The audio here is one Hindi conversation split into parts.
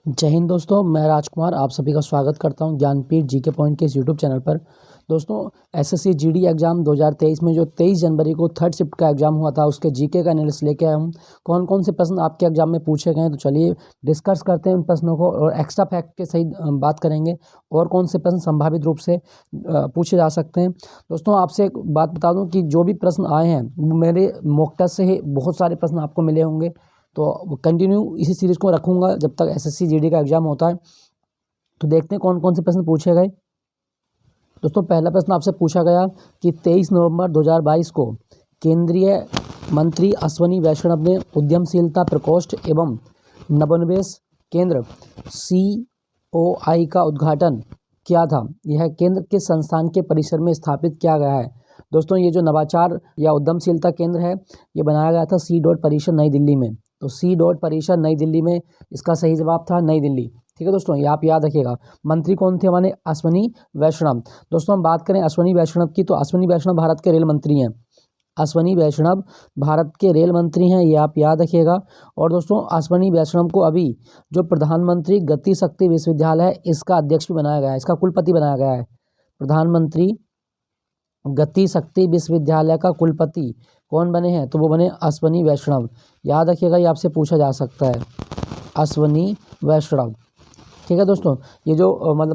जय हिंद दोस्तों, मैं राजकुमार आप सभी का स्वागत करता हूं ज्ञानपीठ जीके पॉइंट के इस यूट्यूब चैनल पर। दोस्तों, एसएससी जीडी एग्ज़ाम 2023 में जो 23 जनवरी को थर्ड शिफ्ट का एग्ज़ाम हुआ था, उसके जीके का एनालिसिस लेके आया हूं। कौन कौन से प्रश्न आपके एग्ज़ाम में पूछे गए हैं, तो चलिए डिस्कस करते हैं उन प्रश्नों को और एक्स्ट्रा फैक्ट के सही बात करेंगे और कौन से प्रश्न संभावित रूप से पूछे जा सकते हैं। दोस्तों, आपसे एक बात बता दूँ कि जो भी प्रश्न आए हैं वो मेरे मॉक टेस्ट से ही बहुत सारे प्रश्न आपको मिले होंगे, तो कंटिन्यू इसी सीरीज़ को रखूँगा जब तक एसएससी जीडी का एग्ज़ाम होता है। तो देखते हैं कौन कौन से प्रश्न पूछे गए। दोस्तों, पहला प्रश्न आपसे पूछा गया कि 23 नवंबर 2022 को केंद्रीय मंत्री अश्विनी वैष्णव ने उद्यमशीलता प्रकोष्ठ एवं नवोन्मेष केंद्र COI का उद्घाटन किया था। यह केंद्र किस संस्थान के परिसर में स्थापित किया गया है? दोस्तों, ये जो नवाचार या उद्यमशीलता केंद्र है, ये बनाया गया था सी डॉट परिसर नई दिल्ली में। तो सी डॉट परिसर नई दिल्ली में इसका सही जवाब था नई दिल्ली। ठीक है दोस्तों, ये आप याद रखिएगा। मंत्री कौन थे हमारे? अश्विनी वैष्णव। दोस्तों, हम बात करें अश्विनी वैष्णव की, तो अश्विनी वैष्णव भारत के रेल मंत्री हैं। अश्विनी वैष्णव भारत के रेल मंत्री हैं, ये आप याद रखिएगा। और दोस्तों, अश्विनी वैष्णव को अभी जो प्रधानमंत्री गति शक्ति विश्वविद्यालय है, इसका अध्यक्ष भी बनाया गया है, इसका कुलपति बनाया गया है। प्रधानमंत्री गति शक्ति विश्वविद्यालय का कुलपति कौन बने हैं? तो वो बने अश्विनी वैष्णव। याद रखिएगा, ये आपसे पूछा जा सकता है, अश्विनी वैष्णव। ठीक है दोस्तों, ये जो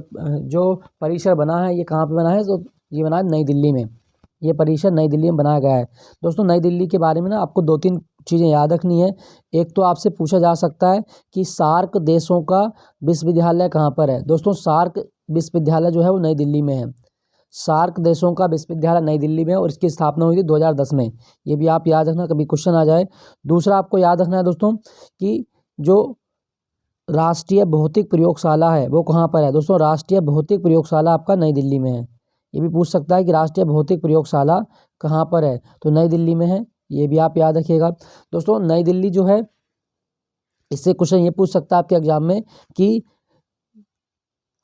जो परिसर बना है, ये कहाँ पे बना है? तो ये बना है नई दिल्ली में। ये परिसर नई दिल्ली में बनाया गया है। दोस्तों, नई दिल्ली के बारे में ना आपको 2-3 चीज़ें याद रखनी है। एक तो आपसे पूछा जा सकता है कि सार्क देशों का विश्वविद्यालय कहाँ पर है? दोस्तों, सार्क विश्वविद्यालय जो है वो नई दिल्ली में है। सार्क देशों का विश्वविद्यालय नई दिल्ली में है और इसकी स्थापना हुई थी 2010 में। ये भी आप याद रखना, कभी क्वेश्चन आ जाए। दूसरा आपको याद रखना है दोस्तों कि जो राष्ट्रीय भौतिक प्रयोगशाला है वो कहाँ पर है? दोस्तों, राष्ट्रीय भौतिक प्रयोगशाला आपका नई दिल्ली में है। ये भी पूछ सकता है कि राष्ट्रीय भौतिक प्रयोगशाला कहाँ पर है? तो नई दिल्ली में है, ये भी आप याद रखिएगा। दोस्तों, नई दिल्ली जो है, इससे क्वेश्चन ये पूछ सकता है आपके एग्जाम में कि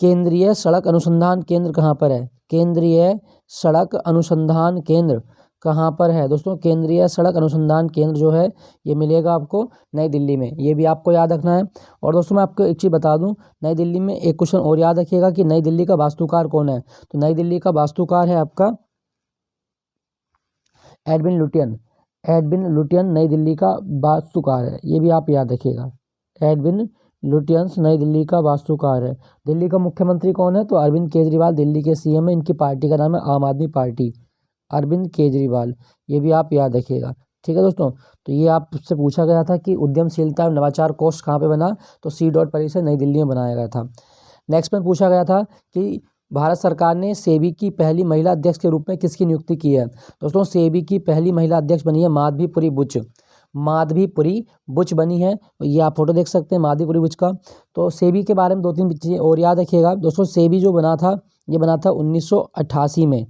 केंद्रीय सड़क अनुसंधान केंद्र कहाँ पर है? केंद्रीय सड़क अनुसंधान केंद्र कहाँ पर है? दोस्तों, केंद्रीय सड़क अनुसंधान केंद्र जो है ये मिलेगा आपको नई दिल्ली में। ये भी आपको याद रखना है। और दोस्तों, मैं आपको एक चीज़ बता दूं, नई दिल्ली में एक क्वेश्चन और याद रखिएगा कि नई दिल्ली का वास्तुकार कौन है? तो नई दिल्ली का वास्तुकार है आपका एडविन लुटियन। एडविन लुटियन नई दिल्ली का वास्तुकार है, ये भी आप याद रखिएगा। एडविन लुटियंस नई दिल्ली का वास्तुकार है। दिल्ली का मुख्यमंत्री कौन है? तो अरविंद केजरीवाल दिल्ली के सीएम है। इनकी पार्टी का नाम है आम आदमी पार्टी, अरविंद केजरीवाल। ये भी आप याद रखिएगा। ठीक है दोस्तों, तो ये आपसे पूछा गया था कि उद्यमशीलता एवं नवाचार कोष कहाँ पे बना? तो सी डॉट परिसर नई दिल्ली में बनाया गया था। नेक्स्ट में पूछा गया था कि भारत सरकार ने सेबी की पहली महिला अध्यक्ष के रूप में किसकी नियुक्ति की है? दोस्तों, सेबी की पहली महिला अध्यक्ष बनी है माधवीपुरी बुच। माधवीपुरी बुच बनी है, ये आप फोटो देख सकते हैं माधवीपुरी बुच का। तो सेबी के बारे में 2-3 चीज़ें और याद रखिएगा। दोस्तों, सेबी जो बना था, ये बना था 1988 में।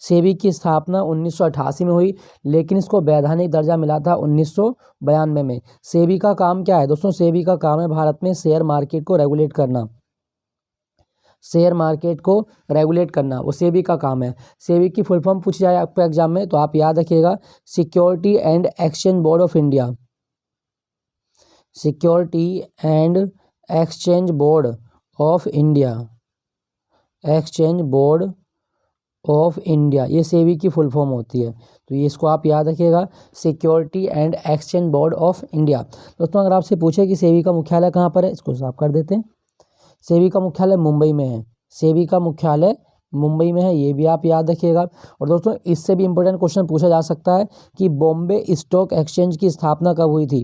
सेबी की स्थापना 1988 में हुई, लेकिन इसको वैधानिक दर्जा मिला था 1992 में। सेबी का काम क्या है? दोस्तों, सेबी का काम है भारत में शेयर मार्केट को रेगुलेट करना। शेयर मार्केट को रेगुलेट करना वो सेबी का काम है। सेबी की फुल फॉर्म पूछी जाए आपके एग्जाम में, तो आप याद रखिएगा, security and exchange board of India. Security and exchange board of India. Exchange board of India, ये सेबी की फुल फॉर्म होती है। तो ये इसको आप याद रखिएगा, security and exchange board of India. दोस्तों, अगर आपसे पूछे कि सेबी का मुख्यालय कहाँ पर है, इसको साफ कर देते हैं। सेबी का मुख्यालय मुंबई में है। सेबी का मुख्यालय मुंबई में है, ये भी आप याद रखिएगा। और दोस्तों, इससे भी इंपॉर्टेंट क्वेश्चन पूछा जा सकता है कि बॉम्बे स्टॉक एक्सचेंज की स्थापना कब हुई थी?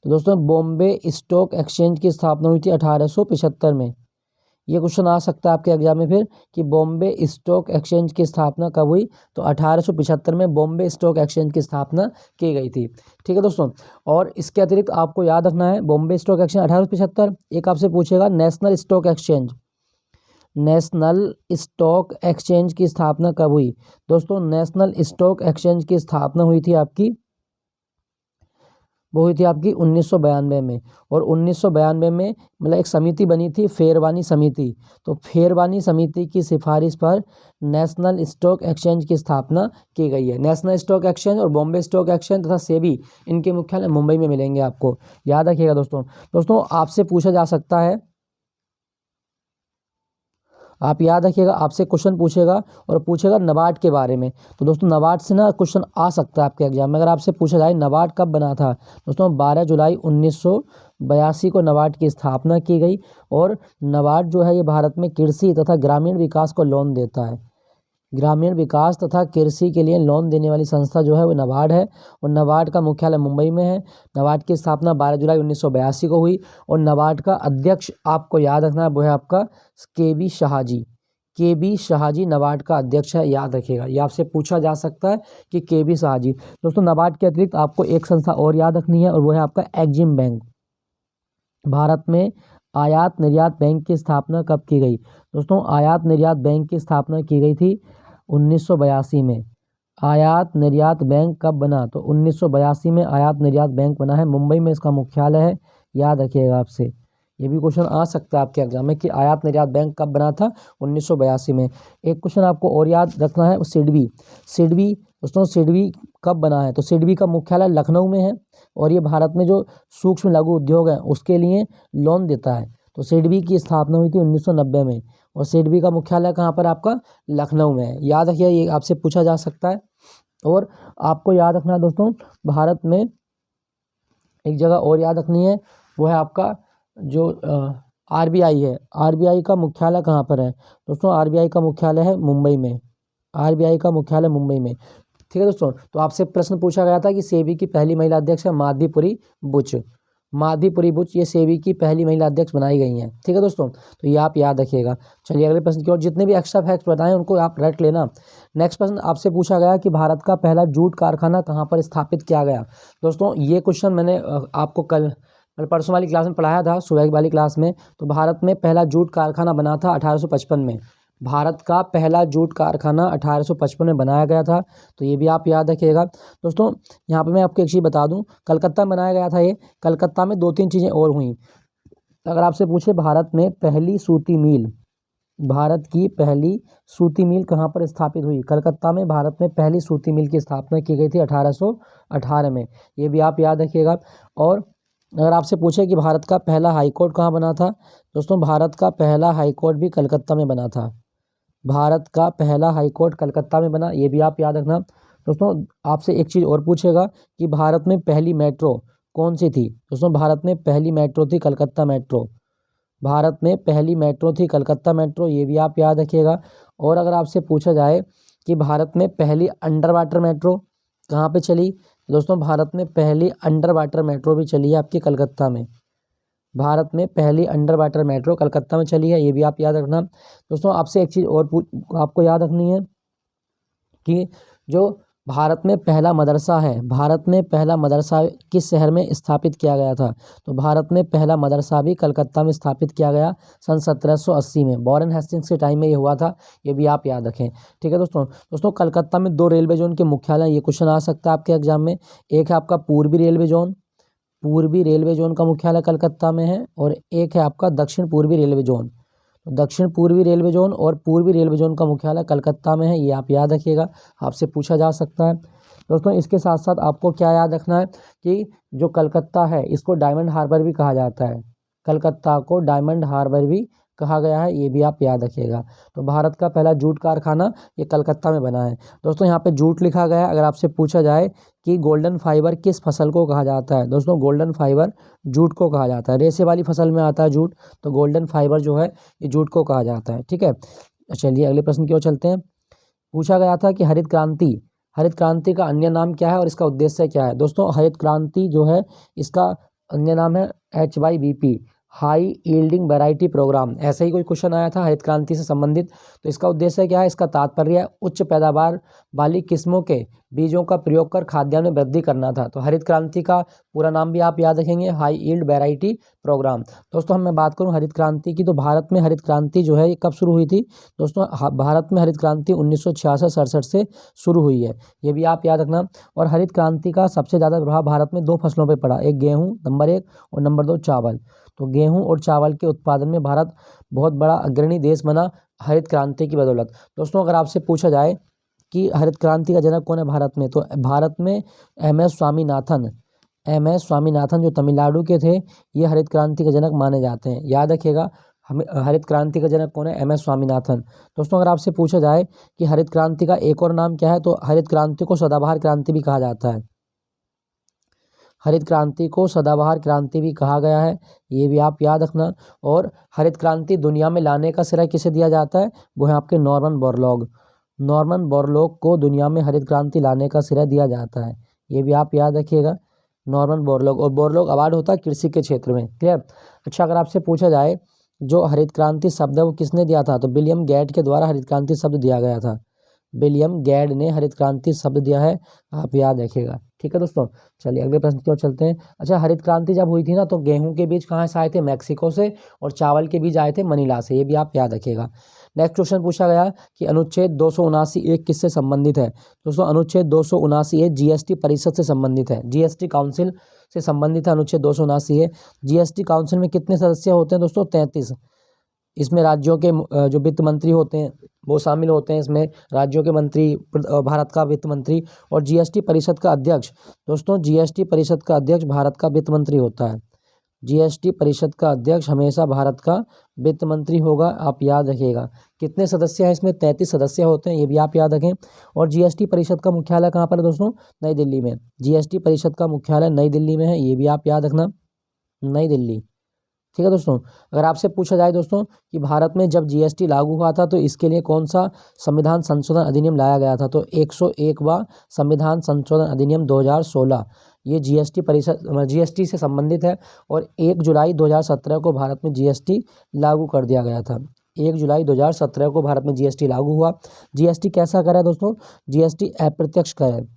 तो दोस्तों, बॉम्बे स्टॉक एक्सचेंज की स्थापना हुई थी 1875 में। ये क्वेश्चन आ सकता है आपके एग्जाम में फिर कि बॉम्बे स्टॉक एक्सचेंज की स्थापना कब हुई? तो 1875 में बॉम्बे स्टॉक एक्सचेंज की स्थापना की गई थी। ठीक है दोस्तों, और इसके अतिरिक्त आपको याद रखना है बॉम्बे स्टॉक एक्सचेंज 1875। एक आपसे पूछेगा national stock exchange. National stock exchange की स्थापना कब हुई? दोस्तों, नेशनल स्टॉक एक्सचेंज की स्थापना हुई थी आपकी वो हुई थी आपकी 1992 में। और 1992 में मतलब एक समिति बनी थी, फेरवानी समिति। तो फेरवानी समिति की सिफारिश पर नेशनल स्टॉक एक्सचेंज की स्थापना की गई है। नेशनल स्टॉक एक्सचेंज और बॉम्बे स्टॉक एक्सचेंज तथा सेबी, इनके मुख्यालय मुंबई में मिलेंगे आपको, याद रखिएगा दोस्तों। दोस्तों आपसे पूछा जा सकता है, आप याद रखिएगा, आपसे क्वेश्चन पूछेगा और पूछेगा नाबार्ड के बारे में। तो दोस्तों नाबार्ड से ना क्वेश्चन आ सकता है आपके एग्जाम में। अगर आपसे पूछा जाए नाबार्ड कब बना था, दोस्तों 12 जुलाई 1982 को नाबार्ड की स्थापना की गई। और नाबार्ड जो है ये भारत में कृषि तथा ग्रामीण विकास को लोन देता है। ग्रामीण विकास तथा कृषि के लिए लोन देने वाली संस्था जो है वो नाबार्ड है। और नाबार्ड का मुख्यालय मुंबई में है। नाबार्ड की स्थापना 12 जुलाई 1982 को हुई। और नाबार्ड का अध्यक्ष आपको याद रखना है, वो है आपका के बी शाहजी। के बी शाहजी नाबार्ड का अध्यक्ष है, याद रखिएगा। ये आपसे पूछा जा सकता है कि के बी शाहजी। दोस्तों नाबार्ड के अतिरिक्त आपको एक संस्था और याद रखनी है, और वो है आपका एग्जिम बैंक। भारत में आयात निर्यात बैंक की स्थापना कब की गई? दोस्तों आयात निर्यात बैंक की स्थापना की गई थी 1982 में। आयात निर्यात बैंक कब बना? तो 1982 में आयात निर्यात बैंक बना है। मुंबई में इसका मुख्यालय है, याद रखिएगा। आपसे ये भी क्वेश्चन आ सकता है आपके एग्जाम में कि आयात निर्यात बैंक कब बना था? 1982 में। एक क्वेश्चन आपको और याद रखना है, सिडबी। सिडबी दोस्तों, सिडबी कब बना है? तो सिडबी का मुख्यालय लखनऊ में है। और ये भारत में जो सूक्ष्म लघु उद्योग है उसके लिए लोन देता है। तो सिडबी की स्थापना हुई थी 1990 में। और सिडबी का मुख्यालय कहाँ पर? आपका लखनऊ में है, याद रखिए। ये आपसे पूछा जा सकता है। और आपको याद रखना है दोस्तों, भारत में एक जगह और याद रखनी है, वो है आपका जो आरबीआई है। आरबीआई का मुख्यालय कहाँ पर है? दोस्तों आरबीआई का मुख्यालय है मुंबई में। आरबीआई का मुख्यालय मुंबई में। ठीक है दोस्तों। तो आपसे प्रश्न पूछा गया था कि सेबी की पहली महिला अध्यक्ष है माधवीपुरी बुच। माधवीपुरी बुच ये सेबी की पहली महिला अध्यक्ष बनाई गई हैं। ठीक है दोस्तों, तो ये आप याद रखिएगा। चलिए अगले प्रश्न की ओर। जितने भी एक्स्ट्रा फैक्ट्स बताएं उनको आप रट लेना। नेक्स्ट प्रश्न आपसे पूछा गया कि भारत का पहला जूट कारखाना कहाँ पर स्थापित किया गया? दोस्तों ये क्वेश्चन मैंने आपको कल परसों वाली क्लास में पढ़ाया था, सुबह वाली क्लास में। तो भारत में पहला जूट कारखाना बना था 1855 में। भारत का पहला जूट कारखाना 1855 में बनाया गया था। तो ये भी आप याद रखिएगा। दोस्तों यहाँ पे मैं आपको एक चीज़ बता दूं, कलकत्ता में बनाया गया था ये। कलकत्ता में 2-3 चीज़ें और हुई। अगर आपसे पूछे भारत में पहली सूती मिल, भारत की पहली सूती मिल कहाँ पर स्थापित हुई? कलकत्ता में भारत में पहली सूती मिल की स्थापना की गई थी 1818 में। ये भी आप याद रखिएगा। और अगर आपसे पूछे कि भारत का पहला हाईकोर्ट कहाँ बना था? दोस्तों भारत का पहला हाईकोर्ट भी कलकत्ता में बना था। भारत का पहला हाईकोर्ट कलकत्ता में बना, ये भी आप याद रखना। दोस्तों आपसे एक चीज़ और पूछेगा कि भारत में पहली मेट्रो कौन सी थी? दोस्तों भारत में पहली मेट्रो थी कलकत्ता मेट्रो। भारत में पहली मेट्रो थी कलकत्ता मेट्रो, ये भी आप याद रखिएगा। और अगर आपसे पूछा जाए कि भारत में पहली अंडर वाटर मेट्रो कहाँ पे चली? दोस्तों भारत में पहली अंडर वाटर मेट्रो भी चली है आपकी कलकत्ता में। भारत में पहली अंडर वाटर मेट्रो कलकत्ता में चली है, ये भी आप याद रखना। दोस्तों आपसे एक चीज़ और आपको याद रखनी है कि जो भारत में पहला मदरसा है, भारत में पहला मदरसा किस शहर में स्थापित किया गया था? तो भारत में पहला मदरसा भी कलकत्ता में स्थापित किया गया सन 1780 में। वॉरेन हेस्टिंग्स के टाइम में ये हुआ था, ये भी आप याद रखें। ठीक है दोस्तों कलकत्ता में 2 रेलवे जोन के मुख्यालय, ये क्वेश्चन आ सकता है आपके एग्जाम में। एक है आपका पूर्वी रेलवे जोन, पूर्वी रेलवे जोन का मुख्यालय कलकत्ता में है। और एक है आपका दक्षिण पूर्वी रेलवे जोन। तो दक्षिण पूर्वी रेलवे जोन और पूर्वी रेलवे जोन का मुख्यालय कलकत्ता में है, ये आप याद रखिएगा, आपसे पूछा जा सकता है। दोस्तों इसके साथ साथ आपको क्या याद रखना है कि जो कलकत्ता है इसको डायमंड हार्बर भी कहा जाता है। कलकत्ता को डायमंड हार्बर भी कहा गया है, ये भी आप याद रखिएगा। तो भारत का पहला जूट कारखाना ये कलकत्ता में बना है। दोस्तों यहाँ पे जूट लिखा गया है। अगर आपसे पूछा जाए कि गोल्डन फाइबर किस फसल को कहा जाता है? दोस्तों गोल्डन फाइबर जूट को कहा जाता है। रेशे वाली फसल में आता है जूट, तो गोल्डन फाइबर जो है ये जूट को कहा जाता है। ठीक है, चलिए अगले प्रश्न की ओर चलते हैं। पूछा गया था कि हरित क्रांति का अन्य नाम क्या है और इसका उद्देश्य क्या है? दोस्तों हरित क्रांति जो है इसका अन्य नाम है HYBP। High yielding variety programme, ऐसे ही कोई क्वेश्चन आया था हरित क्रांति से संबंधित। तो इसका उद्देश्य क्या है, इसका तात्पर्य है उच्च पैदावार वाली किस्मों के बीजों का प्रयोग कर खाद्यान्न में वृद्धि करना था। तो हरित क्रांति का पूरा नाम भी आप याद रखेंगे, हाई यील्ड वैरायटी प्रोग्राम। दोस्तों मैं बात करूं हरित क्रांति की, तो भारत में हरित क्रांति जो है ये कब शुरू हुई थी दोस्तों? भारत में हरित क्रांति 1966-67 से शुरू हुई है, ये भी आप याद रखना। और हरित क्रांति का सबसे ज़्यादा प्रभाव भारत में 2 फसलों पर पड़ा, एक गेहूँ नंबर 1 और नंबर 2 चावल। तो गेहूं और चावल के उत्पादन में भारत बहुत बड़ा अग्रणी देश बना हरित क्रांति की बदौलत। दोस्तों अगर आपसे पूछा जाए कि हरित क्रांति का जनक कौन है भारत में, तो भारत में MS स्वामीनाथन जो तमिलनाडु के थे, ये हरित क्रांति के जनक माने जाते हैं। याद रखिएगा, हमें हरित क्रांति का जनक कौन है? MS स्वामीनाथन। दोस्तों अगर आपसे पूछा जाए कि हरित क्रांति का एक और नाम क्या है, तो हरित क्रांति को सदाबहार क्रांति भी कहा जाता है। हरित क्रांति को सदाबहार क्रांति भी कहा गया है, ये भी आप याद रखना। और हरित क्रांति दुनिया में लाने का श्रेय किसे दिया जाता है? वो है आपके नॉर्मन बोरलॉग को दुनिया में हरित क्रांति लाने का श्रेय दिया जाता है, ये भी आप याद रखिएगा, नॉर्मन बोरलॉग। और बोरलॉग अवार्ड होता है कृषि के क्षेत्र में, क्लियर। अच्छा अगर आपसे पूछा जाए जो हरित क्रांति शब्द है वो किसने दिया था, तो विलियम गेट के द्वारा हरित क्रांति शब्द दिया गया था। विलियम गेट ने हरित क्रांति शब्द दिया है, आप याद रखिएगा, ठीक है दोस्तों। चलिए अगले प्रश्न की ओर चलते हैं। अच्छा हरित क्रांति जब हुई थी ना, तो गेहूं के बीज कहाँ से आए थे? मैक्सिको से, और चावल के बीज आए थे मनीला से, ये भी आप याद रखिएगा। नेक्स्ट क्वेश्चन पूछा गया कि अनुच्छेद 279(1) किससे संबंधित है? दोस्तों अनुच्छेद 279(1) GST परिषद से संबंधित है, GST काउंसिल से संबंधित है अनुच्छेद 279(1). GST काउंसिल में कितने सदस्य होते हैं दोस्तों? 33। इसमें राज्यों के जो वित्त मंत्री होते हैं वो शामिल होते हैं, इसमें राज्यों के मंत्री, भारत का वित्त मंत्री। और GST परिषद का अध्यक्ष, दोस्तों GST परिषद का अध्यक्ष भारत का वित्त मंत्री होता है। GST परिषद का अध्यक्ष हमेशा भारत का वित्त मंत्री होगा, आप याद रखिएगा। कितने सदस्य हैं इसमें? 33 सदस्य होते हैं, ये भी आप याद रखें। और GST परिषद का मुख्यालय कहाँ पर है दोस्तों? नई दिल्ली में। GST परिषद का मुख्यालय नई दिल्ली में है, ये भी आप याद रखना, नई दिल्ली, ठीक है दोस्तों। अगर आपसे पूछा जाए दोस्तों कि भारत में जब GST लागू हुआ था तो इसके लिए कौन सा संविधान संशोधन अधिनियम लाया गया था, तो 101वां संविधान संशोधन अधिनियम 2016, ये GST से संबंधित है। और 1 जुलाई 2017 को भारत में GST लागू कर दिया गया था। 1 जुलाई 2017 को भारत में GST लागू हुआ। GST कैसा कर है दोस्तों? GST अप्रत्यक्ष कर है।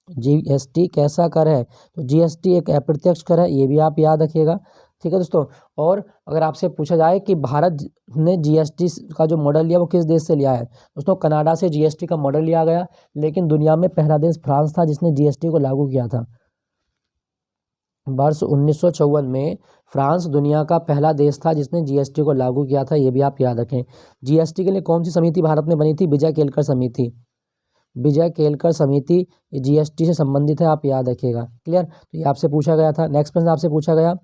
GST कैसा कर है? तो GST एक अप्रत्यक्ष कर है, ये भी आप याद रखिएगा, ठीक है दोस्तों। और अगर आपसे पूछा जाए कि भारत ने GST का जो मॉडल लिया वो किस देश से लिया है, दोस्तों कनाडा से GST का मॉडल लिया गया। लेकिन दुनिया में पहला देश फ्रांस था जिसने GST को लागू किया था। वर्ष 1954 में फ्रांस दुनिया का पहला देश था जिसने GST को लागू किया था, ये भी आप याद रखें। GST के लिए कौन सी समिति भारत में बनी थी? विजय केलकर समिति। विजय केलकर समिति GST से संबंधित है, आप याद रखिएगा, क्लियर। तो ये आपसे पूछा गया था। नेक्स्ट प्रश्न आपसे पूछा गया,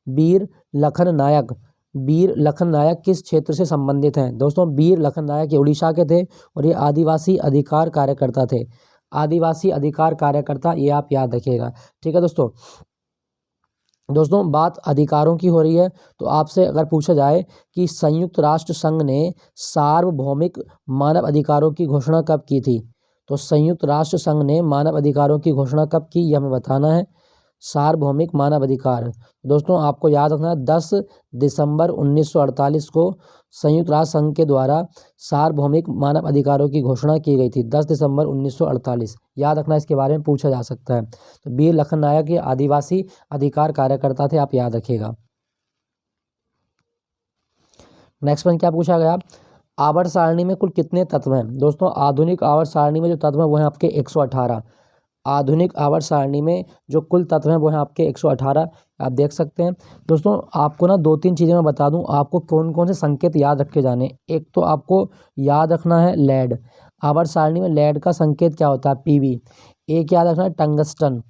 वीर लखन नायक किस क्षेत्र से संबंधित हैं? दोस्तों वीर लखन नायक ये उड़ीसा के थे और ये आदिवासी अधिकार कार्यकर्ता थे, आदिवासी अधिकार कार्यकर्ता, ये आप याद रखिएगा, ठीक है दोस्तों। बात अधिकारों की हो रही है, तो आपसे अगर पूछा जाए कि संयुक्त राष्ट्र संघ ने सार्वभौमिक मानव अधिकारों की घोषणा कब की थी, तो संयुक्त राष्ट्र संघ ने मानव अधिकारों की घोषणा कब की, यह हमें बताना है। सार्वभौमिक मानव अधिकार, दोस्तों आपको याद रखना है 10 दिसंबर 1948 को संयुक्त राष्ट्र संघ के द्वारा सार्वभौमिक मानव अधिकारों की घोषणा की गई थी, 10 दिसंबर 1948, याद रखना, इसके बारे में पूछा जा सकता है। तो वीर लखन नायक ये आदिवासी अधिकार कार्यकर्ता थे, आप याद रखिएगा। नेक्स्ट वन क्या पूछा गया, आवर्त सारणी में कुल कितने तत्व हैं? दोस्तों आधुनिक आवर्त सारणी में जो तत्व हैं वो हैं आपके 118। आधुनिक आवर्त सारणी में जो कुल तत्व हैं वो हैं आपके 118, आप देख सकते हैं। दोस्तों आपको ना 2-3 चीज़ें मैं बता दूं, आपको कौन कौन से संकेत याद रखे जाने। एक तो आपको याद रखना है लेड, आवर्त सारणी में लेड का संकेत क्या होता है? PB। एक याद रखना है टंगस्टन,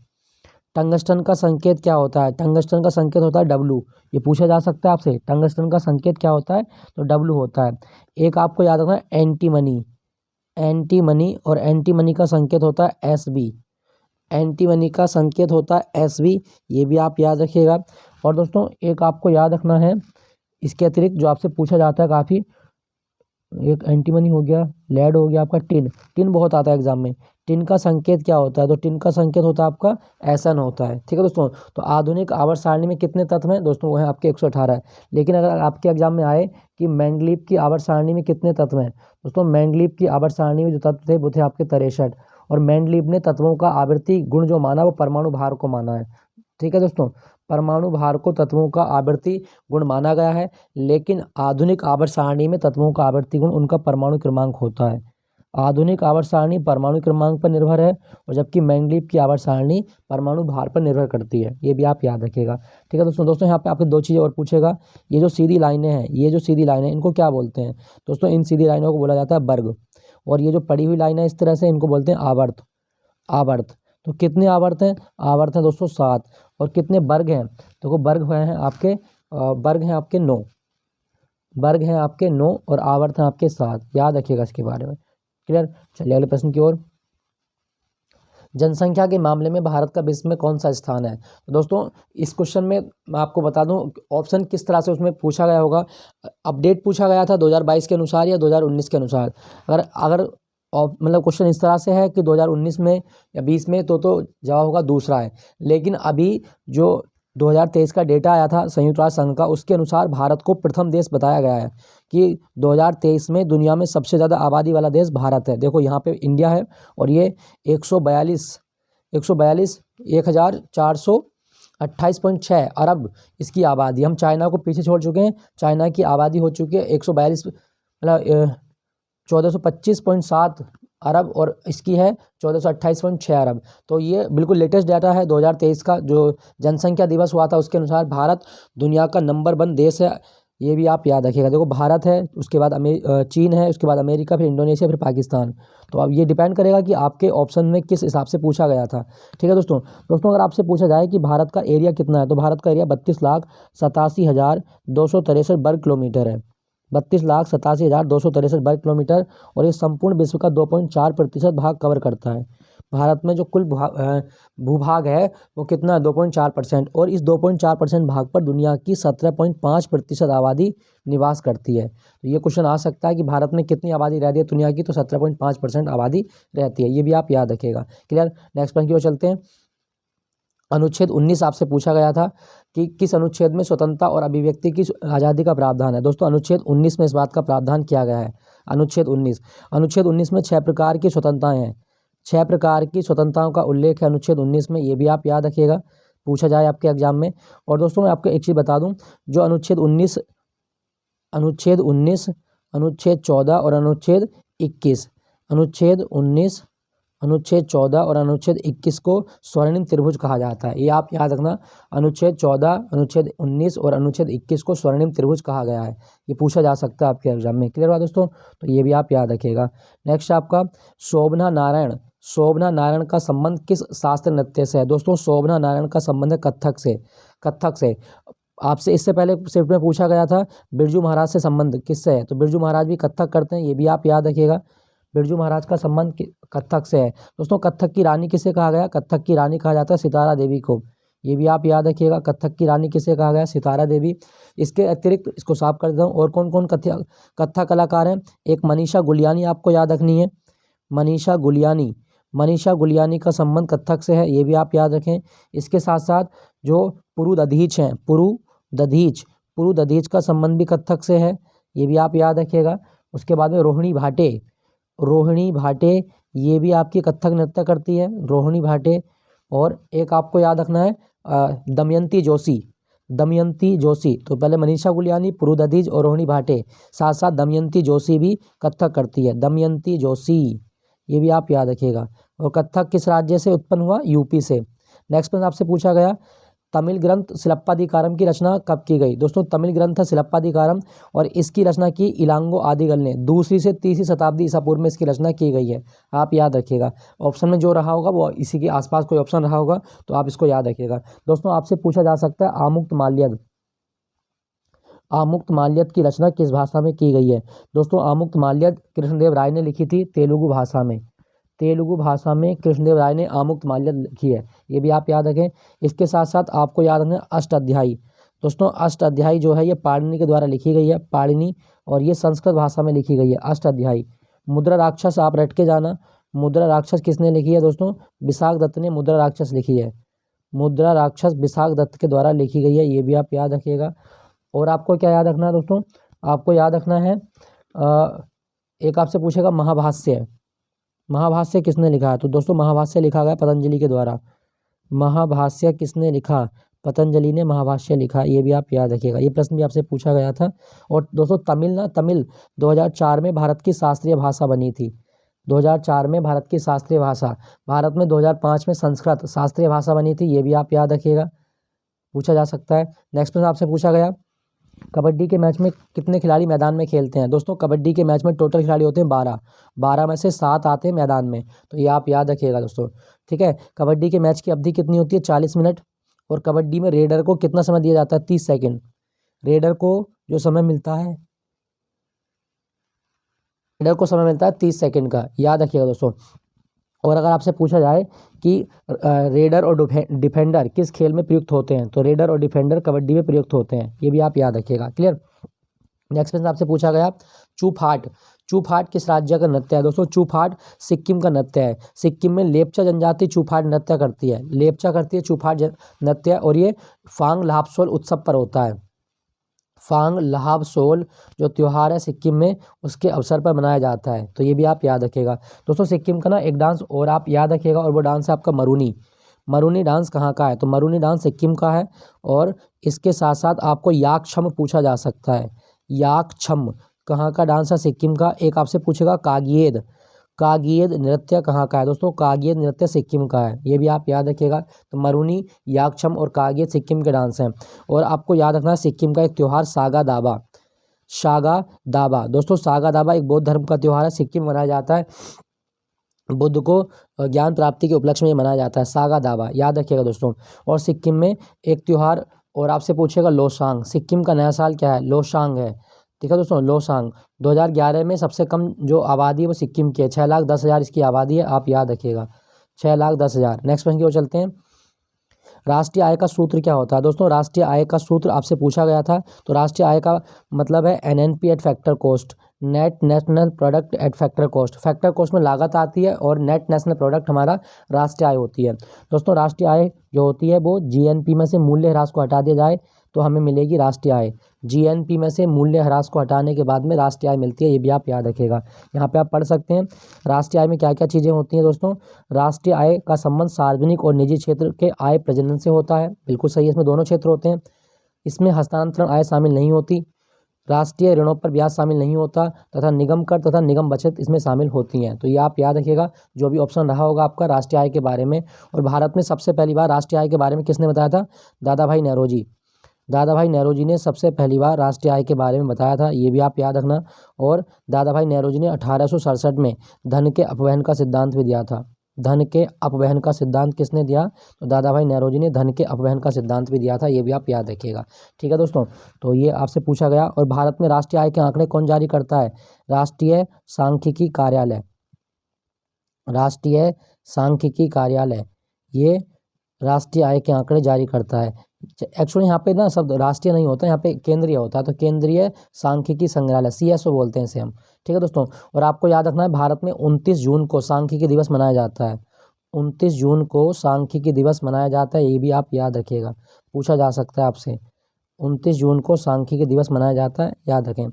टंगस्टन का संकेत क्या होता है? टंगस्टन का संकेत होता है W, ये पूछा जा सकता है आपसे, टंगस्टन का संकेत क्या होता है? तो W होता है। एक आपको याद रखना है एंटीमनी, एंटीमनी, और एंटीमनी का संकेत होता है SB, एंटीमनी का संकेत होता है SB, ये भी आप याद रखिएगा। और दोस्तों एक आपको याद रखना है इसके अतिरिक्त जो आपसे पूछा जाता है काफ़ी, एक एंटीमनी हो गया, लेड हो गया, आपका टिन बहुत आता है एग्जाम में। टिन का संकेत क्या होता है? तो टिन का संकेत होता है आपका SN होता है। ठीक है दोस्तों। तो आधुनिक आवर्त सारणी में कितने तत्व हैं दोस्तों? वो है आपके 118 है। लेकिन अगर आपके एग्जाम में आए कि मेंडलीव की आवर्त सारणी में कितने तत्व हैं दोस्तों, मेंडलीव की आवर्त सारणी में जो तत्व थे वो थे आपके 63। और मेंडलीव ने तत्वों का आवर्ती गुण जो माना वो परमाणु भार को माना है। ठीक है दोस्तों, परमाणु भार को तत्वों का आवर्ती गुण माना गया है। लेकिन आधुनिक आवर्त सारणी में तत्वों का आवर्ती गुण उनका परमाणु क्रमांक होता है। आधुनिक आवर्त सारणी परमाणु क्रमांक पर निर्भर है, और जबकि मेंडलीव की आवर्त सारणी परमाणु भार पर निर्भर करती है। ये भी आप याद रखिएगा। ठीक है दोस्तों यहाँ पे आपसे दो चीज़ें और पूछेगा। ये जो सीधी लाइनें हैं, ये जो सीधी लाइनें इनको क्या बोलते हैं दोस्तों? इन सीधी लाइनों को बोला जाता है वर्ग। और ये जो पड़ी हुई लाइन है इस तरह से, इनको बोलते हैं आवर्त। आवर्त। तो कितने आवर्त हैं? आवर्त हैं दोस्तों 7। और कितने वर्ग हैं? देखो वर्ग हैं आपके वर्ग हैं आपके 9। वर्ग हैं आपके 9 और आवर्त हैं आपके 7। याद रखिएगा इसके बारे में। क्लियर? चलिए अगले प्रश्न की ओर। जनसंख्या के मामले में भारत का विश्व में कौन सा स्थान है? तो दोस्तों इस क्वेश्चन में मैं आपको बता दूं ऑप्शन किस तरह से उसमें पूछा गया होगा। अपडेट पूछा गया था 2022 के अनुसार या 2019 के अनुसार। अगर मतलब क्वेश्चन इस तरह से है कि 2019 में या 20 में तो जवाब होगा दूसरा है। लेकिन अभी जो 2023 का डेटा आया था संयुक्त राष्ट्र संघ का, उसके अनुसार भारत को प्रथम देश बताया गया है कि 2023 में दुनिया में सबसे ज़्यादा आबादी वाला देश भारत है। देखो यहाँ पे इंडिया है और ये 142 1428.6 अरब इसकी आबादी। हम चाइना को पीछे छोड़ चुके हैं। चाइना की आबादी हो चुकी है 142 मतलब 1425.7 अरब और इसकी है 1428.6 अरब। तो ये बिल्कुल लेटेस्ट डाटा है 2023 का, जो जनसंख्या दिवस हुआ था उसके अनुसार भारत दुनिया का नंबर 1 देश है। ये भी आप याद रखिएगा। देखो भारत है, उसके बाद चीन है, उसके बाद अमेरिका, फिर इंडोनेशिया, फिर पाकिस्तान। तो अब ये डिपेंड करेगा कि आपके ऑप्शन में किस हिसाब से पूछा गया था। ठीक है दोस्तों अगर आपसे पूछा जाए कि भारत का एरिया कितना है, तो भारत का एरिया 32,87,263 वर्ग किलोमीटर है। 32,87,263 वर्ग किलोमीटर। और ये संपूर्ण विश्व का 2.4% भाग कवर करता है। भारत में जो कुल भूभाग है वो कितना है? 2.4%। और इस 2.4% भाग पर दुनिया की 17.5% आबादी निवास करती है। तो ये क्वेश्चन आ सकता है कि भारत में कितनी आबादी रहती है दुनिया की? तो 17.5% आबादी रहती है। ये भी आप याद रखिएगा। क्लियर? नेक्स्ट पॉइंट की ओर चलते हैं। अनुच्छेद 19 आपसे पूछा गया था कि किस अनुच्छेद में स्वतंत्रता और अभिव्यक्ति की आज़ादी का प्रावधान है? दोस्तों अनुच्छेद 19 में इस बात का प्रावधान किया गया है। अनुच्छेद 19 में 6 प्रकार की स्वतंत्रताएं हैं। 6 प्रकार की स्वतंत्रताओं का उल्लेख है अनुच्छेद 19 में। ये भी आप याद रखिएगा, पूछा जाए आपके एग्जाम में। और दोस्तों मैं आपको एक चीज़ बता दूं, जो अनुच्छेद 19, अनुच्छेद 14 और अनुच्छेद 21, अनुच्छेद 19, अनुच्छेद 14 और अनुच्छेद 21 को स्वर्णिम त्रिभुज कहा जाता है। ये आप याद रखना, अनुच्छेद 14, अनुच्छेद 19 और अनुच्छेद 21 को स्वर्णिम त्रिभुज कहा गया है। ये पूछा जा सकता है आपके एग्जाम में। क्लियर हुआ दोस्तों? तो ये भी आप याद रखिएगा। नेक्स्ट आपका शोभना नारायण का संबंध किस शास्त्र नृत्य से है? दोस्तों शोभना नारायण का संबंध है कथक से। आपसे इससे पहले शिफ्ट में पूछा गया था बिरजू महाराज से संबंध किससे है? तो बिरजू महाराज भी कथक करते हैं। ये भी आप याद रखिएगा, बिरजू महाराज का संबंध कथक से है। दोस्तों कथक की रानी किसे कहा गया? कथक की रानी कहा जाता है सितारा देवी को। ये भी आप याद रखिएगा, कथक की रानी किसे कहा गया? सितारा देवी। इसके अतिरिक्त इसको साफ कर देता हूँ, और कौन कौन कथक कलाकार हैं? एक मनीषा गुलियानी आपको याद रखनी है। मनीषा गुलियानी का संबंध कथक से है। ये भी आप याद रखें। इसके साथ साथ जो पुरुदधीच हैं, पुरुदधीच का संबंध भी कथक से है। ये भी आप याद रखिएगा। उसके बाद में रोहिणी भाटे, ये भी आपकी कथक नृत्य करती है, रोहिणी भाटे। और एक आपको याद रखना है दमयंती जोशी। तो पहले मनीषा गुलियानी, पुरुदधीज और रोहिणी भाटे, साथ साथ दमयंती जोशी भी कथक करती है, दमयंती जोशी। ये भी आप याद रखिएगा। और कथक किस राज्य से उत्पन्न हुआ? यूपी से। नेक्स्ट प्रश्न आपसे पूछा गया तमिल ग्रंथ शिलप्पाधिकारम की रचना कब की गई? दोस्तों तमिल ग्रंथ है शिलप्पाधिकारम, और इसकी रचना की इलांगो आदिगल ने 2वीं से 3वीं शताब्दी ईसा पूर्व में इसकी रचना की गई है। आप याद रखिएगा। ऑप्शन में जो रहा होगा वो इसी के आसपास कोई ऑप्शन रहा होगा, तो आप इसको याद रखिएगा। दोस्तों आपसे पूछा जा सकता है आमुक्त माल्यद की रचना किस भाषा में की गई है? दोस्तों आमुक्त माल्यद कृष्णदेव राय ने लिखी थी तेलुगु भाषा में कृष्णदेव राय ने आमुक्त माल्यद लिखी है। ये भी आप याद रखें। इसके साथ साथ आपको याद रखना अष्टाध्यायी। दोस्तों अष्टाध्यायी जो है ये पाणिनि के द्वारा लिखी गई है, पाणिनि, और ये संस्कृत भाषा में लिखी गई है अष्टाध्यायी। मुद्रा राक्षस आप रट के जाना, मुद्रा राक्षस किसने लिखी है दोस्तों? विशाख दत्त ने मुद्रा राक्षस लिखी है। मुद्रा राक्षस विशाख दत्त के द्वारा लिखी गई है, ये भी आप याद रखिएगा। और आपको क्या याद रखना है दोस्तों? आपको याद रखना है एक आपसे पूछेगा महाभाष्य। महाभाष्य किसने लिखा है? तो दोस्तों महाभाष्य लिखा गया पतंजलि के द्वारा। महाभाष्य किसने लिखा? पतंजलि ने महाभाष्य लिखा, ये भी आप याद रखिएगा। ये प्रश्न भी आपसे पूछा गया था। और दोस्तों तमिल 2004 में भारत की शास्त्रीय भाषा बनी थी। 2004 में भारत की शास्त्रीय भाषा। भारत में 2005 में संस्कृत शास्त्रीय भाषा बनी थी, ये भी आप याद रखिएगा, पूछा जा सकता है। नेक्स्ट प्रश्न आपसे पूछा गया, कबड्डी के मैच में कितने खिलाड़ी मैदान में खेलते हैं? दोस्तों कबड्डी के मैच में टोटल खिलाड़ी होते हैं 12। 12 में से 7 आते हैं मैदान में, तो ये आप याद रखिएगा दोस्तों, ठीक है। कबड्डी के मैच की अवधि कितनी होती है? 40 मिनट। और कबड्डी में रेडर को कितना समय दिया जाता है? 30 सेकंड। रेडर को जो समय मिलता है, रेडर को समय मिलता है 30 सेकंड का, याद रखिएगा दोस्तों। और अगर आपसे पूछा जाए कि रेडर और डिफेंडर किस खेल में प्रयुक्त होते हैं, तो रेडर और डिफेंडर कबड्डी में प्रयुक्त होते हैं, ये भी आप याद रखिएगा। क्लियर। नेक्स्ट प्रश्न आपसे पूछा गया, चूफाट। चूफाट किस राज्य का नृत्य है? दोस्तों चूफाट सिक्किम का नृत्य है। सिक्किम में लेप्चा जनजाति चूफाट नृत्य करती है, लेप्चा करती है चूफाट नृत्य, और ये फांग लाहपसोल उत्सव पर होता है। फांग लाहपसोल जो त्यौहार है सिक्किम में, उसके अवसर पर मनाया जाता है, तो ये भी आप याद रखिएगा। दोस्तों सिक्किम का ना एक डांस और आप याद रखिएगा, और वो डांस है आपका मरूनी। मरूनी डांस कहाँ का है? तो मरूनी डांस सिक्किम का है। और इसके साथ साथ आपको याकछम पूछा जा सकता है। याकछम कहाँ का डांस है? सिक्किम का। एक आपसे पूछेगा कागियेद। कागियेद नृत्य कहाँ का है? दोस्तों कागियेद नृत्य सिक्किम का है, ये भी आप याद रखिएगा। तो मरूनी, याकछम और कागियेद सिक्किम के डांस हैं। और आपको याद रखना है सिक्किम का एक त्यौहार सागा दावा। सागा दावा दोस्तों, सागा दावा एक बौद्ध धर्म का त्यौहार है, सिक्किम में मनाया जाता है। बुद्ध को ज्ञान प्राप्ति के उपलक्ष्य में मनाया जाता है, सागा दावा, याद रखिएगा दोस्तों। और सिक्किम में एक त्यौहार और आपसे पूछेगा लोसांग। सिक्किम का नया साल क्या है? लोसांग है, ठीक है दोस्तों। लोसांग 2011 में सबसे कम जो आबादी है वो सिक्किम की है, 6,10,000 इसकी आबादी है, आप याद रखिएगा, 6,10,000। नेक्स्ट प्रश्न की ओर चलते हैं, राष्ट्रीय आय का सूत्र क्या होता है? दोस्तों राष्ट्रीय आय का सूत्र आपसे पूछा गया था। तो राष्ट्रीय आय का मतलब है NNP eight factor cost, net national product at factor cost. Factor cost में लागत आती है और नेट नेशनल प्रोडक्ट हमारा राष्ट्रीय आय होती है। दोस्तों राष्ट्रीय आय जो होती है वो जीएनपी में से मूल्य ह्रास को हटा दिया जाए तो हमें मिलेगी राष्ट्रीय आय। जीएनपी में से मूल्य ह्रास को हटाने के बाद में राष्ट्रीय आय मिलती है, ये भी आप याद रखिएगा। यहाँ पे आप पढ़ सकते हैं राष्ट्रीय आय में क्या क्या चीज़ें होती हैं। दोस्तों राष्ट्रीय आय का संबंध सार्वजनिक और निजी क्षेत्र के आय प्रजनन से होता है, बिल्कुल सही है, इसमें दोनों क्षेत्र होते हैं। इसमें हस्तांतरण आय शामिल नहीं होती, राष्ट्रीय ऋणों पर ब्याज शामिल नहीं होता, तथा निगम कर तथा निगम बचत इसमें शामिल होती हैं। तो ये आप याद रखिएगा, जो भी ऑप्शन रहा होगा आपका राष्ट्रीय आय के बारे में। और भारत में सबसे पहली बार राष्ट्रीय आय के बारे में किसने बताया था? दादा भाई नेहरू। दादा भाई नेहरू ने सबसे पहली बार राष्ट्रीय आय के बारे में बताया था, ये भी आप याद रखना। और दादा भाई नेहरू ने 1867 में धन के अपवहन का सिद्धांत भी दिया था। धन के अपवहन का सिद्धांत किसने दिया? तो दादा भाई नेहरू ने धन के अपवहन का सिद्धांत भी दिया था, ये भी आप याद रखिएगा, ठीक है दोस्तों। तो ये आपसे पूछा गया। और भारत में राष्ट्रीय आय के आंकड़े कौन जारी करता है? राष्ट्रीय सांख्यिकी कार्यालय। राष्ट्रीय सांख्यिकी कार्यालय ये राष्ट्रीय आय के आंकड़े जारी करता है। एक्चुअली यहाँ पे ना शब्द राष्ट्रीय नहीं होता, यहाँ पे केंद्रीय होता है, तो केंद्रीय सांख्यिकी संग्रहालय सीएसओ बोलते हैं इसे हम, ठीक है दोस्तों। और आपको याद रखना है भारत में 29 जून को सांख्यिकी दिवस मनाया जाता है। 29 जून को सांख्यिकी दिवस मनाया जाता है, ये भी आप याद रखिएगा, पूछा जा सकता है आपसे। 29 जून को सांख्यिकी दिवस मनाया जाता है, याद रखें।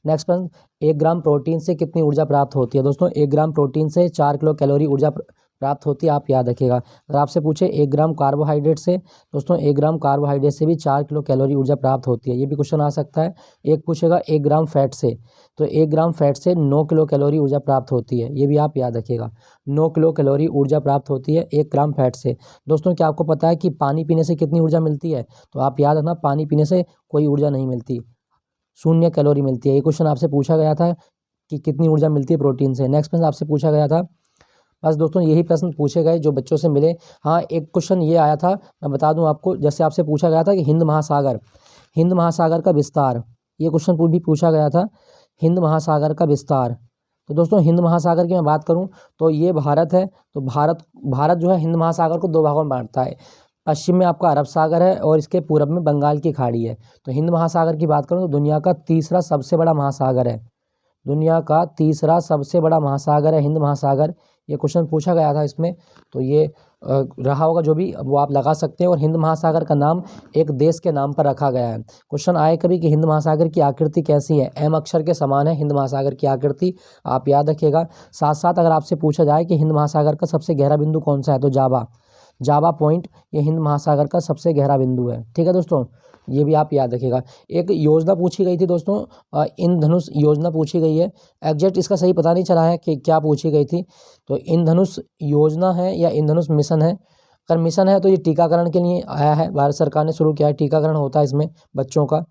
नेक्स्ट प्रश्न, 1 ग्राम प्रोटीन से कितनी ऊर्जा प्राप्त होती है? दोस्तों 1 ग्राम प्रोटीन से 4 किलो कैलोरी ऊर्जा प्राप्त होती है, आप याद रखिएगा। अगर आपसे पूछे 1 ग्राम कार्बोहाइड्रेट से, दोस्तों 1 ग्राम कार्बोहाइड्रेट से भी 4 किलो कैलोरी ऊर्जा प्राप्त होती है, ये भी क्वेश्चन आ सकता है। एक पूछेगा 1 ग्राम फैट से, तो 1 ग्राम फैट से 9 किलो कैलोरी ऊर्जा प्राप्त होती है, ये भी आप याद रखिएगा। 9 किलो कैलोरी ऊर्जा प्राप्त होती है 1 ग्राम फैट से। दोस्तों क्या आपको पता है कि पानी पीने से कितनी ऊर्जा मिलती है? तो आप याद रखना, पानी पीने से कोई ऊर्जा नहीं मिलती, 0 कैलोरी मिलती है। ये क्वेश्चन आपसे पूछा गया था कि कितनी ऊर्जा मिलती है प्रोटीन से। नेक्स्ट प्रश्न आपसे पूछा गया था, बस दोस्तों यही प्रश्न पूछे गए जो बच्चों से मिले। हाँ एक क्वेश्चन ये आया था, मैं बता दूं आपको, जैसे आपसे पूछा गया था कि हिंद महासागर का विस्तार, ये क्वेश्चन भी पूछा गया था, हिंद महासागर का विस्तार। तो दोस्तों हिंद महासागर की मैं बात करूं तो ये भारत है, तो भारत जो है हिंद महासागर को 2 भागों में बांटता है। पश्चिम में आपका अरब सागर है और इसके पूरब में बंगाल की खाड़ी है। तो हिंद महासागर की बात करूं तो दुनिया का तीसरा सबसे बड़ा महासागर है, दुनिया का तीसरा सबसे बड़ा महासागर है हिंद महासागर, ये क्वेश्चन पूछा गया था इसमें, तो ये रहा होगा जो भी वो आप लगा सकते हैं। और हिंद महासागर का नाम एक देश के नाम पर रखा गया है। क्वेश्चन आए कभी कि हिंद महासागर की आकृति कैसी है, एम अक्षर के समान है हिंद महासागर की आकृति, आप याद रखिएगा। साथ साथ अगर आपसे पूछा जाए कि हिंद महासागर का सबसे गहरा बिंदु कौन सा है, तो जावा पॉइंट ये हिंद महासागर का सबसे गहरा बिंदु है। ठीक है दोस्तों, ये भी आप याद रखिएगा। एक योजना पूछी गई थी दोस्तों, इंद्रधनुष योजना पूछी गई है। एग्जैक्ट इसका सही पता नहीं चला है कि क्या पूछी गई थी, तो इंद्रधनुष योजना है या इंद्रधनुष मिशन है। अगर मिशन है तो ये टीकाकरण के लिए आया है, भारत सरकार ने शुरू किया है, टीकाकरण होता है इसमें बच्चों का।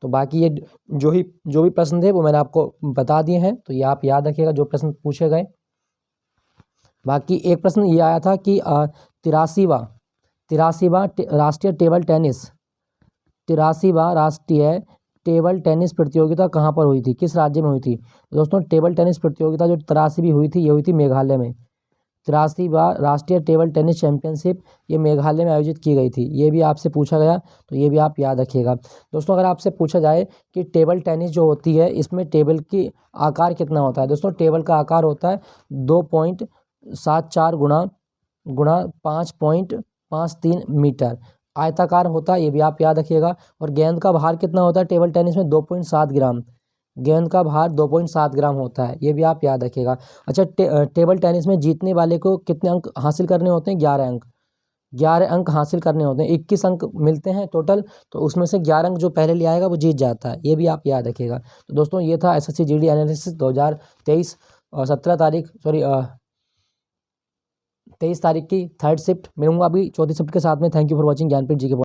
तो बाकी ये जो भी प्रश्न थे वो मैंने आपको बता दिए हैं, तो ये आप याद रखिएगा जो प्रश्न पूछे गए। बाकी एक प्रश्न ये आया था कि 83वां राष्ट्रीय टेबल टेनिस प्रतियोगिता कहाँ पर हुई थी, किस राज्य में हुई थी। दोस्तों टेबल टेनिस प्रतियोगिता जो 83वीं हुई थी, ये हुई थी मेघालय में। 83वां राष्ट्रीय टेबल टेनिस चैंपियनशिप ये मेघालय में आयोजित की गई थी। ये भी आपसे पूछा गया, तो ये भी आप याद रखिएगा। दोस्तों अगर आपसे पूछा जाए कि टेबल टेनिस जो होती है इसमें टेबल की आकार कितना होता है, दोस्तों टेबल का आकार होता है 2.74 गुणा 5.53 मीटर आयताकार होता है, ये भी आप याद रखिएगा। और गेंद का भार कितना होता है टेबल टेनिस में, 2.7 ग्राम। गेंद का भार 2.7 ग्राम होता है, ये भी आप याद रखिएगा। अच्छा, टेबल टेनिस में जीतने वाले को कितने अंक हासिल करने होते हैं, 11 अंक। 11 अंक हासिल करने होते हैं, 21 अंक मिलते हैं टोटल, तो उसमें से 11 अंक जो पहले ले आएगा वो जीत जाता है, ये भी आप याद रखिएगा। तो दोस्तों ये था SSC GD एनालिसिस 2023 और 23 तारीख की थर्ड शिफ्ट। मिलूंगा अभी चौथी शिफ्ट के साथ में। Thank you for watching Gyanpeeth ji के।